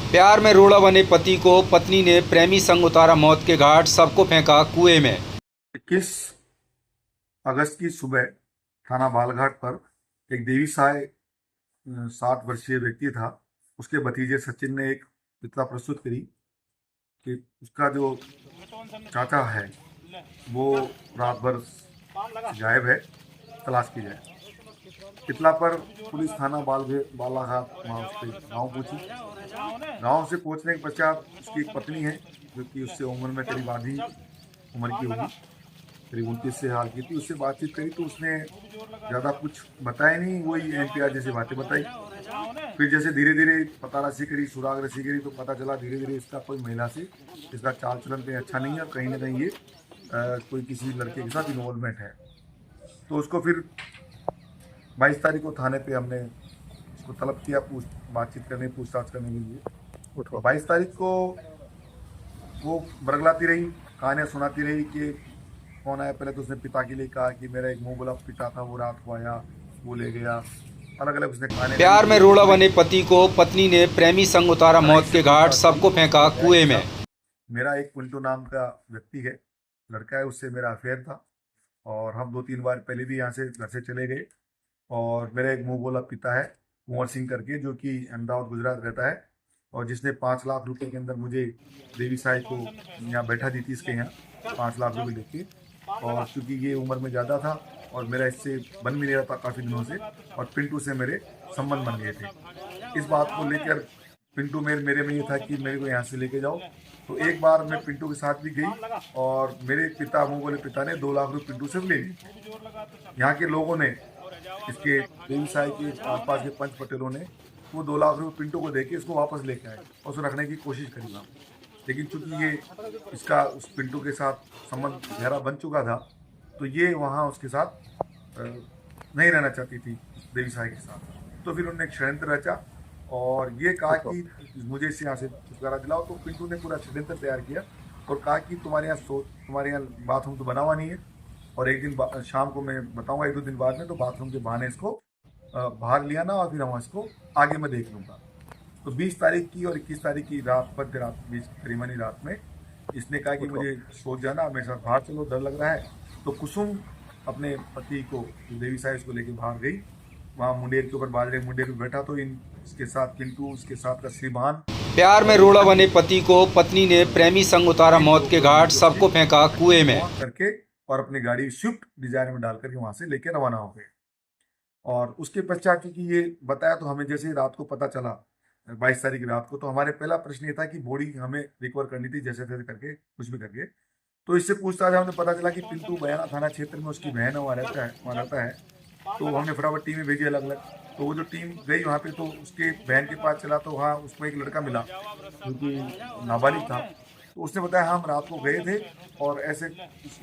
प्यार में रोड़ा बने पति को पत्नी ने प्रेमी संग उतारा मौत के घाट, सबको फेंका कुएं में। 21 अगस्त की सुबह थाना बालघाट पर एक देवी साय 60 वर्षीय व्यक्ति था। उसके भतीजे सचिन ने एक इतना प्रस्तुत करी कि उसका जो चाचा है वो रात भर गायब है, तलाश की जाए। इतला पर पुलिस थाना बालाघाट वहाँ उस पर गाँव पहुंची। गाँव से पहुंचने के पश्चात उसकी एक पत्नी है जो कि उससे उम्र में करीब आधी उम्र की होगी, करीब 29 से हाल की थी। उससे बातचीत करी तो उसने ज़्यादा कुछ बताया नहीं, वही NPR जैसी बातें बताई। फिर जैसे धीरे धीरे पताराशी करी, सुराग रसी करी तो पता चला धीरे धीरे इसका कोई महिला से इसका चाल चलन कहीं अच्छा नहीं है और कहीं ना कहीं ये कोई किसी लड़के के साथ इन्वॉल्वमेंट है। तो उसको फिर 22 तारीख को थाने पे हमने उसको तलब किया बातचीत करने, पूछताछ करने के लिए। 22 तारीख को वो बरगलाती रही, कहानियाँ सुनाती रही कि कौन आया। पहले तो उसने पिता के लिए कहा कि मेरा एक मुंह बोला पिता था, वो रात को आया, वो ले गया। अलग अलग उसने कहानियाँ। प्यार में रोड़ा बने पति को पत्नी ने प्रेमी संग उतारा मौत के घाट, सबको फेंका कुएं में। मेरा एक पिंटू नाम का व्यक्ति है, लड़का है, उससे मेरा अफेयर था और हम 2-3 बार पहले भी यहाँ से घर से चले गए। और मेरा एक मुंह बोला पिता है कुंवर सिंह करके, जो कि अहमदाबाद गुजरात रहता है और जिसने 5 लाख रुपए के अंदर मुझे देवी साई को यहाँ बैठा दी थी, इसके यहाँ 5 लाख रुपए लेके। और चूंकि ये उम्र में ज़्यादा था और मेरा इससे बन भी नहीं रहा था काफ़ी दिनों से, और पिंटू से मेरे संबंध बन गए थे। इस बात को लेकर पिंटू मेरे में ये था कि मेरे को यहाँ से लेके जाओ। तो एक बार मैं पिंटू के साथ भी गई और मेरे पिता, मुँह बोले पिता ने 2 लाख रुपये पिंटू से ले लिए। यहाँ के लोगों ने, इसके देवी साई के आसपास के पंच पटेलों ने वो 2 लाख रुपये पिंटू को देके इसको वापस लेके आए और उसको रखने की कोशिश करी वहाँ। लेकिन चूंकि ये इसका उस पिंटू के साथ संबंध गहरा बन चुका था तो ये वहाँ उसके साथ नहीं रहना चाहती थी देवी साई के साथ। तो फिर उन्होंने एक षड्यंत्र रचा और ये कहा कि मुझे इससे यहाँ से छुटकारा दिलाओ। तो पिंटू ने पूरा षड्यंत्र तैयार किया और कहा कि तुम्हारे यहाँ बाथरूम तो बना हुआ नहीं है और एक दिन शाम को मैं बताऊंगा 1-2 दिन बाद में, तो बाथरूम के बहाने इसको बाहर लिया ना और फिर हम इसको आगे मैं देख लूँगा। तो 20 तारीख की और 21 तारीख की रात, मध्य रात, बीच करीबनी रात में इसने कहा कि मुझे सोच जाना, मेरे साथ बाहर चलो, डर लग रहा है। तो कुसुम अपने पति को, देवी साई, उसको लेके बाहर गई। वहाँ मुंडेर के ऊपर, बाजरे मुंडेर पे बैठा तो इसके साथ पिंटू, उसके साथ का श्रीमान। प्यार में रोड़ा बने पति को पत्नी ने प्रेमी संग उतारा मौत के घाट, सबको फेंका कुएं में करके और अपनी गाड़ी स्विफ्ट डिजायर में डाल करके वहां से लेके रवाना हो गए। और उसके पश्चात क्योंकि ये बताया तो हमें जैसे रात को पता चला 22 तारीख की रात को, तो हमारे पहला प्रश्न ये था कि बॉडी हमें रिकवर करनी थी जैसे तैसे करके, कुछ भी करके। तो इससे पूछताछ हमें पता चला कि पिंटू बयाना थाना क्षेत्र में उसकी बहन वहाँ रहता है। तो हमने फटाफट टीमें भेजी अलग अलग। तो वो जो टीम गई वहाँ पे तो उसके बहन के पास चला तो वहाँ उसको एक लड़का मिला जो कि नाबालिग था। तो उसने बताया हम रात को गए थे और ऐसे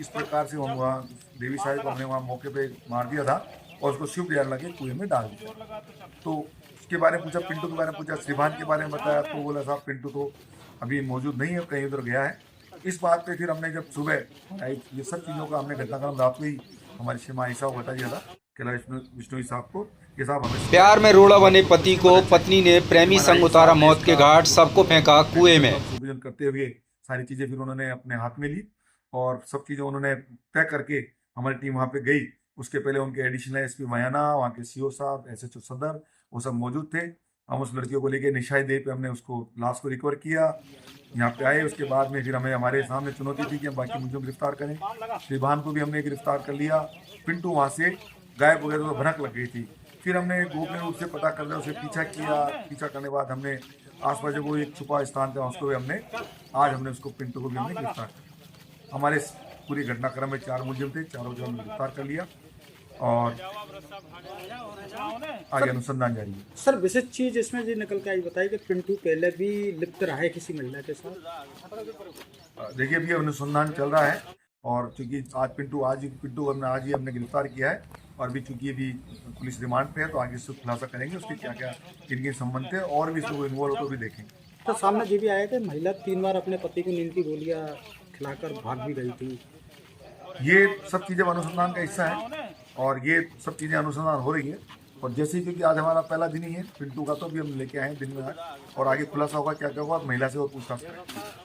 इस प्रकार से हम वहाँ देवी साई को हमने वहाँ मौके पे मार दिया था और उसको स्विफ्ट डिजायर लगे कुएं में डाल दिया। तो उसके बारे में पूछा, पिंटू के बारे में पूछा, श्रीभान के बारे में बताया तो बोला साहब पिंटू तो अभी मौजूद नहीं है, कहीं उधर गया है। इस बात पे फिर हमने जब सुबह ये सब चीज़ों का हमने घटनाक्रम रात को ही हमारी सीमा ईसा को बता दिया था कैलाश विष्णु साहब को कि साहब हमें प्यार में रोड़ा बने पति को पत्नी ने प्रेमी संग उतारा मौत के घाट, सबको फेंका कुएं में। सुविजन करते हुए सारी चीज़ें फिर उन्होंने अपने हाथ में ली और सब चीज़ें उन्होंने तय करके हमारी टीम वहाँ पे गई। उसके पहले उनके एडिशनल SP वयाना, वहाँ के CO साहब, SHO सदर, वो सब मौजूद थे। हम उस लड़कियों को लेके निशाई दे पे हमने उसको लाश को रिकवर किया, यहाँ पे आए। उसके बाद में फिर हमें हमारे सामने चुनौती थी कि हम बाकी मुझे गिरफ्तार करें। श्रीभान को भी हमने गिरफ्तार कर लिया। पिंटू वहाँ से गायब हो गया तो भनक लग गई थी। फिर हमने गोपनीय रूप से पता कर लिया, उसे पीछा किया। पीछा करने के बाद हमने आसपास जो वो एक छुपा स्थान था उसको भी हमने उसको पिंटू को भी हमने गिरफ्तार किया। हमारे पूरी घटनाक्रम में 4 मुलजिम थे, चारों को हमने गिरफ्तार कर लिया और आगे अनुसंधान जारी है। सर विशेष चीज इसमें ये निकल के आई बताई कि पिंटू पहले भी लिप्त रहा है किसी महिला के साथ। देखिए अभी अनुसंधान चल रहा है और चूंकि पिंटू आज ही हमने गिरफ्तार किया है और भी चूंकि अभी पुलिस रिमांड पे है तो आगे इसको खुलासा करेंगे उसके क्या क्या किन संबंध थे और भी इसको इन्वॉल्व हो तो भी देखेंगे। तो सामने ये भी आया कि महिला 3 बार अपने पति को नींद की गोलियां खिलाकर भाग भी गई थी। ये सब चीज़ें अनुसंधान का हिस्सा है और ये सब चीज़ें अनुसंधान हो रही है और जैसे ही, क्योंकि आज हमारा पहला दिन ही है पिंटू का, तो भी हम लेके आए हैं दिन में आज, और आगे खुलासा होगा क्या क्या होगा महिला से और पूछताछ करेंगे।